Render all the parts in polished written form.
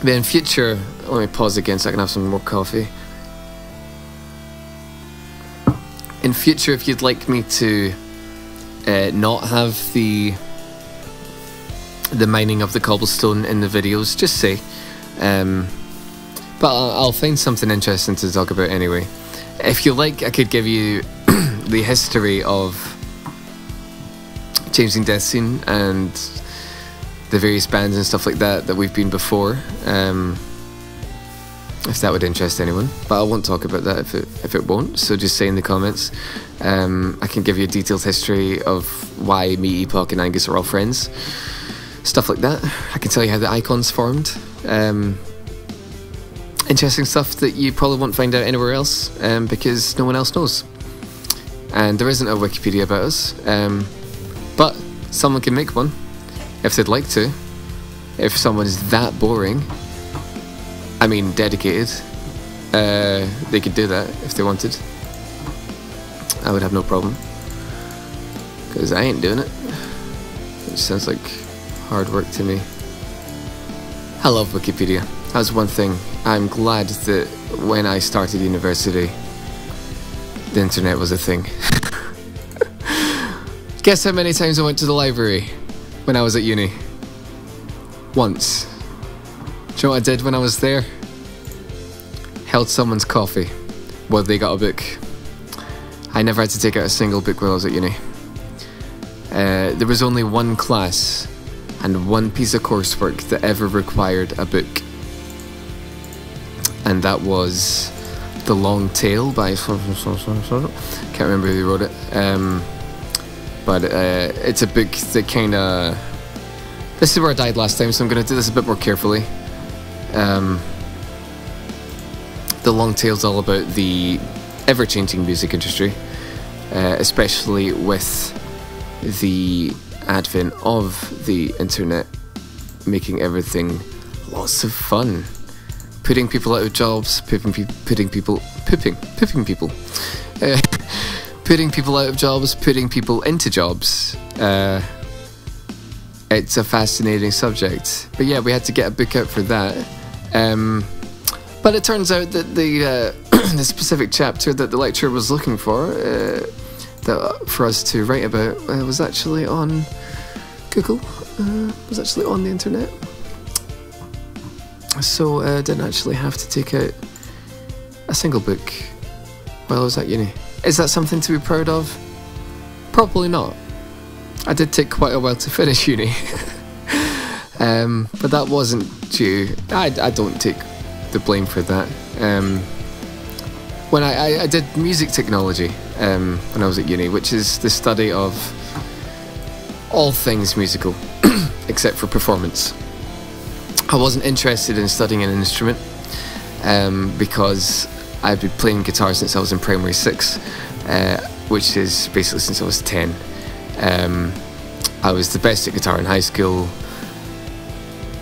But in future, let me pause again so I can have some more coffee. In future, if you'd like me to not have the mining of the cobblestone in the videos, just say. But I'll find something interesting to talk about anyway. If you like, I could give you the history of Changing Death Scene and the various bands and stuff like that we've been before, if that would interest anyone. But I won't talk about that if it won't, so just say in the comments. I can give you a detailed history of why me, Epoch and Angus are all friends, stuff like that. I can tell you how the icons formed. Interesting stuff that you probably won't find out anywhere else, because no one else knows. And there isn't a Wikipedia about us, but someone can make one if they'd like to. If someone is that boring, I mean dedicated, they could do that if they wanted. I would have no problem, because I ain't doing it. It sounds like hard work to me. I love Wikipedia. That's one thing. I'm glad that when I started university, the internet was a thing. Guess how many times I went to the library when I was at uni? Once. Do you know what I did when I was there? Held someone's coffee while they got a book. I never had to take out a single book while I was at uni. There was only one class and one piece of coursework that ever required a book, and that was The Long Tail by can't remember who wrote it, but it's a book that kind of, this is where I died last time, so I'm going to do this a bit more carefully. The Long Tail's all about the ever-changing music industry, especially with the advent of the internet making everything lots of fun, putting people out of jobs, putting people out of jobs, putting people into jobs. It's a fascinating subject, but yeah, we had to get a book out for that. But it turns out that the the specific chapter that the lecturer was looking for for us to write about was actually on Google, was actually on the internet. So I didn't actually have to take out a single book while I was at uni. Is that something to be proud of? Probably not. I did take quite a while to finish uni. But that wasn't due. I don't take the blame for that. When I did music technology when I was at uni, which is the study of all things musical except for performance. I wasn't interested in studying an instrument because I've been playing guitar since I was in primary 6, which is basically since I was 10. I was the best at guitar in high school,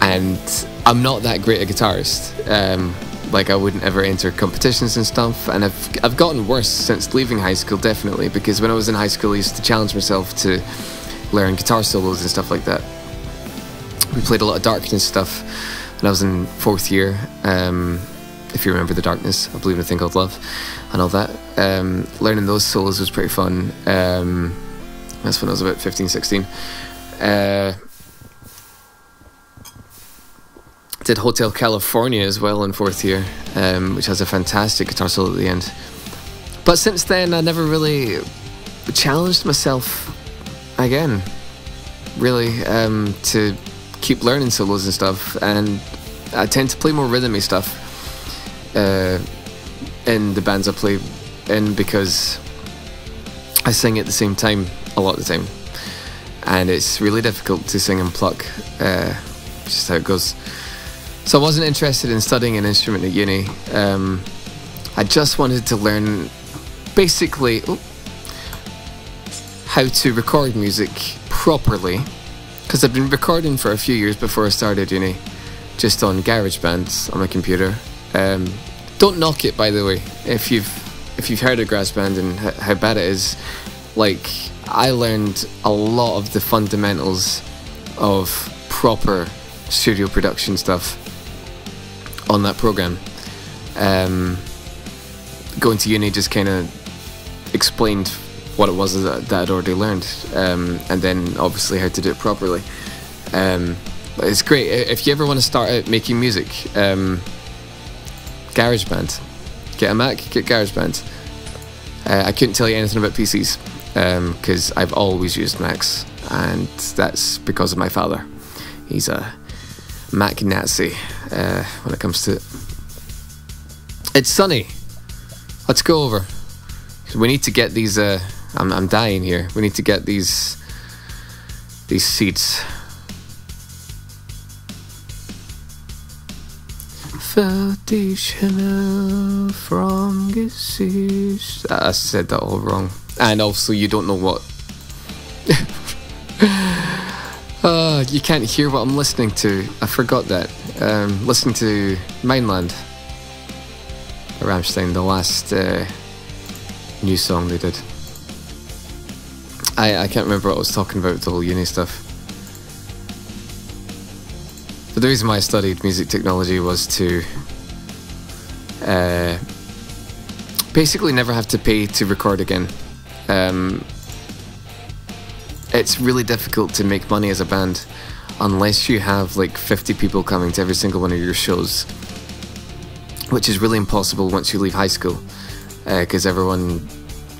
and I'm not that great a guitarist. Like, I wouldn't ever enter competitions and stuff, and I've gotten worse since leaving high school, definitely, because when I was in high school I used to challenge myself to learn guitar solos and stuff like that. We played a lot of Darkness stuff when I was in 4th year, if you remember the Darkness, I believe in a thing called Love and all that. Learning those solos was pretty fun. That's when I was about 15, 16. Did Hotel California as well in 4th year, which has a fantastic guitar solo at the end. But since then I never really challenged myself again, really, to keep learning solos and stuff, and I tend to play more rhythmy stuff in the bands I play in, because I sing at the same time a lot of the time, and it's really difficult to sing and pluck, just how it goes. So I wasn't interested in studying an instrument at uni. I just wanted to learn basically how to record music properly, because I've been recording for a few years before I started uni, just on GarageBand on my computer. Don't knock it, by the way, if you've heard of GarageBand and how bad it is. Like, I learned a lot of the fundamentals of proper studio production stuff on that program. Going to uni just kind of explained what it was that I'd already learned, and then obviously how to do it properly. But it's great if you ever want to start out making music. GarageBand, get a Mac, get GarageBand. I couldn't tell you anything about PCs because I've always used Macs, and that's because of my father. He's a Mac Nazi when it comes to it. It's sunny. Let's go over. We need to get these. I'm dying here. We need to get these seeds. Foundational from disease. I said that all wrong. And also, you don't know what. You can't hear what I'm listening to. I forgot that. Listening to Mainland. Rammstein, the last new song they did. I can't remember what I was talking about with the whole uni stuff. But the reason why I studied music technology was to basically never have to pay to record again. It's really difficult to make money as a band unless you have like 50 people coming to every single one of your shows, which is really impossible once you leave high school, because everyone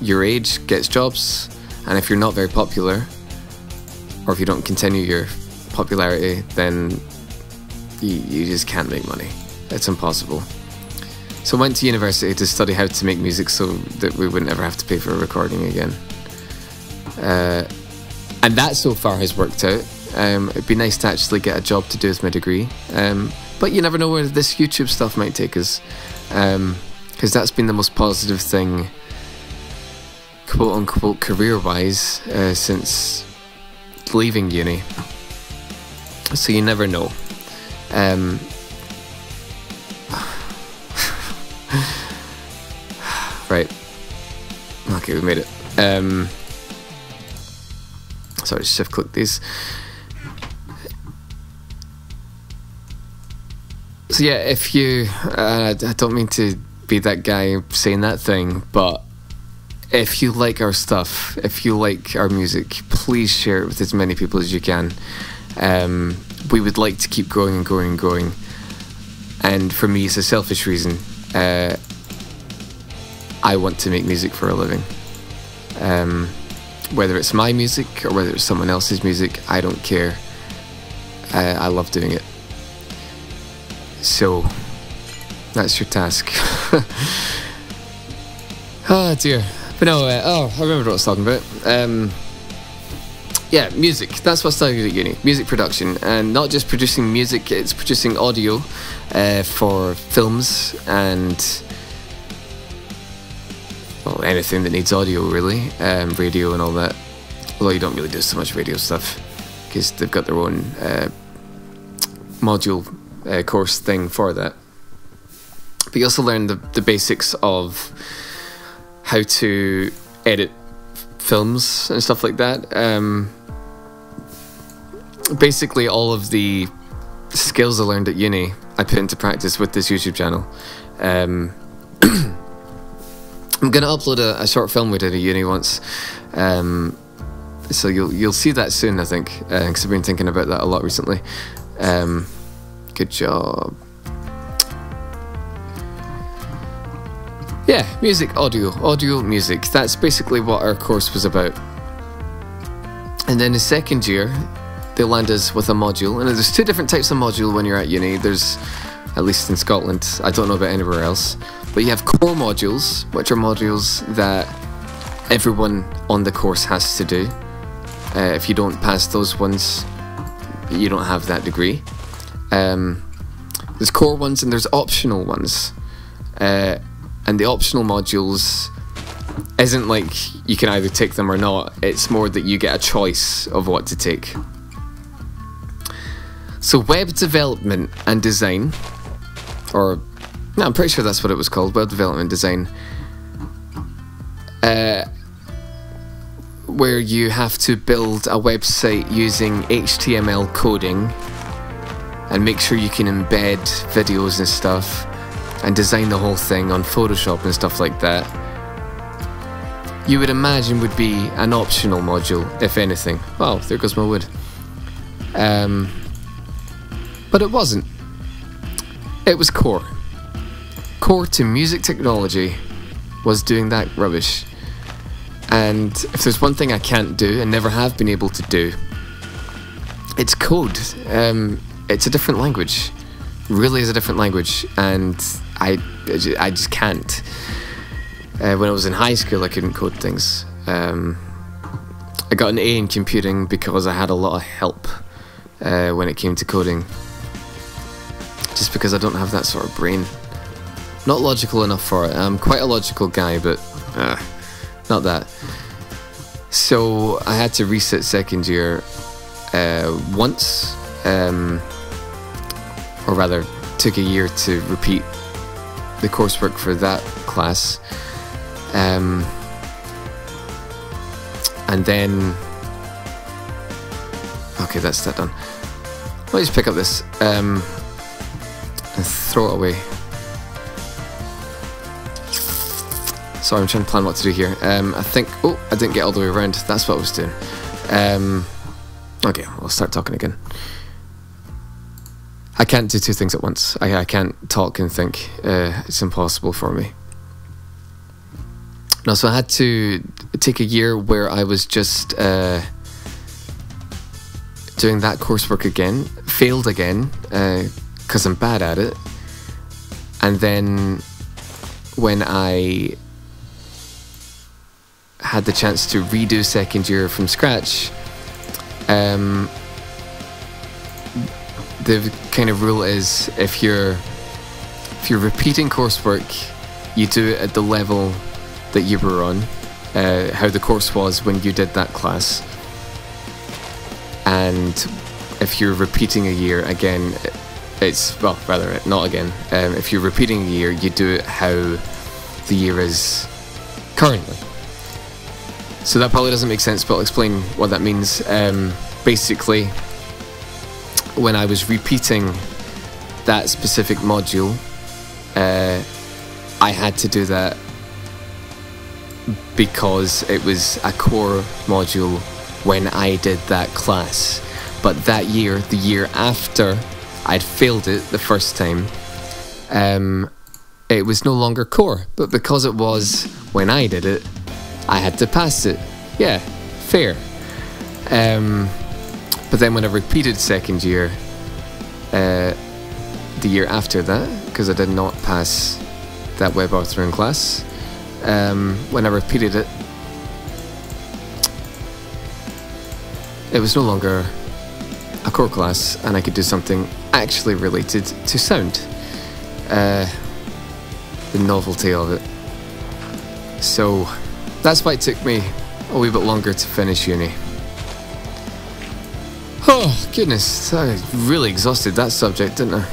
your age gets jobs, and if you're not very popular, or if you don't continue your popularity, then you just can't make money. It's impossible. So I went to university to study how to make music so that we wouldn't ever have to pay for a recording again. And that so far has worked out. It'd be nice to actually get a job to do with my degree. But you never know where this YouTube stuff might take us. Because that's been the most positive thing, quote unquote, career-wise, since leaving uni. So you never know. Right. Okay, we made it. Sorry, shift click these. So yeah, if you, I don't mean to be that guy saying that thing, but if you like our stuff, if you like our music, please share it with as many people as you can. We would like to keep growing and growing and growing. And for me, it's a selfish reason. I want to make music for a living. Whether it's my music or whether it's someone else's music, I don't care. I love doing it. So, that's your task. Oh dear. But no, I remember what I was talking about. Yeah, music. That's what I studied at uni. Music production. And not just producing music, it's producing audio for films and, well, anything that needs audio, really. Radio and all that. Although you don't really do so much radio stuff, because they've got their own module course thing for that. But you also learn the basics of how to edit films and stuff like that. Basically all of the skills I learned at uni I put into practice with this YouTube channel. I'm gonna upload a short film we did at uni once, so you'll see that soon, I think, because I've been thinking about that a lot recently. Good job. Yeah, music, audio, music. That's basically what our course was about. And then the second year, they land us with a module. And there's two different types of module when you're at uni. There's, at least in Scotland, I don't know about anywhere else, but you have core modules, which are modules that everyone on the course has to do. If you don't pass those ones, you don't have that degree. There's core ones and there's optional ones. And the optional modules isn't like you can either take them or not. It's more that you get a choice of what to take. So web development and design, or no, I'm pretty sure that's what it was called, web development design, where you have to build a website using HTML coding and make sure you can embed videos and stuff and design the whole thing on Photoshop and stuff like that, you would imagine would be an optional module, if anything. Oh, there goes my wood. But it wasn't. It was core. Core to music technology was doing that rubbish. And if there's one thing I can't do and never have been able to do, it's code. It's a different language. Really is a different language, and I just can't. When I was in high school, I couldn't code things. I got an A in computing because I had a lot of help when it came to coding. Just because I don't have that sort of brain. Not logical enough for it. I'm quite a logical guy, but not that. So I had to resit second year once, or rather took a year to repeat the coursework for that class. And then, okay, that's that done. Let me just pick up this and throw it away. Sorry, I'm trying to plan what to do here. I think, oh, I didn't get all the way around. That's what I was doing. Okay, I'll start talking again. I can't do two things at once. I can't talk and think. It's impossible for me. No, so I had to take a year where I was just doing that coursework again, failed again, because I'm bad at it. And then when I had the chance to redo second year from scratch, the kind of rule is if you're repeating coursework, you do it at the level that you were on, how the course was when you did that class. And if you're repeating a year, again, it's, well, rather not again, if you're repeating a year, you do it how the year is currently. So that probably doesn't make sense, but I'll explain what that means. Basically, when I was repeating that specific module, I had to do that because it was a core module when I did that class. But that year, the year after I'd failed it the first time, it was no longer core. But because it was when I did it, I had to pass it. Yeah, fair. But then when I repeated second year, the year after that, because I did not pass that web authoring class, when I repeated it, it was no longer a core class, and I could do something actually related to sound. The novelty of it. So that's why it took me a wee bit longer to finish uni. Oh goodness, I really exhausted that subject, didn't I?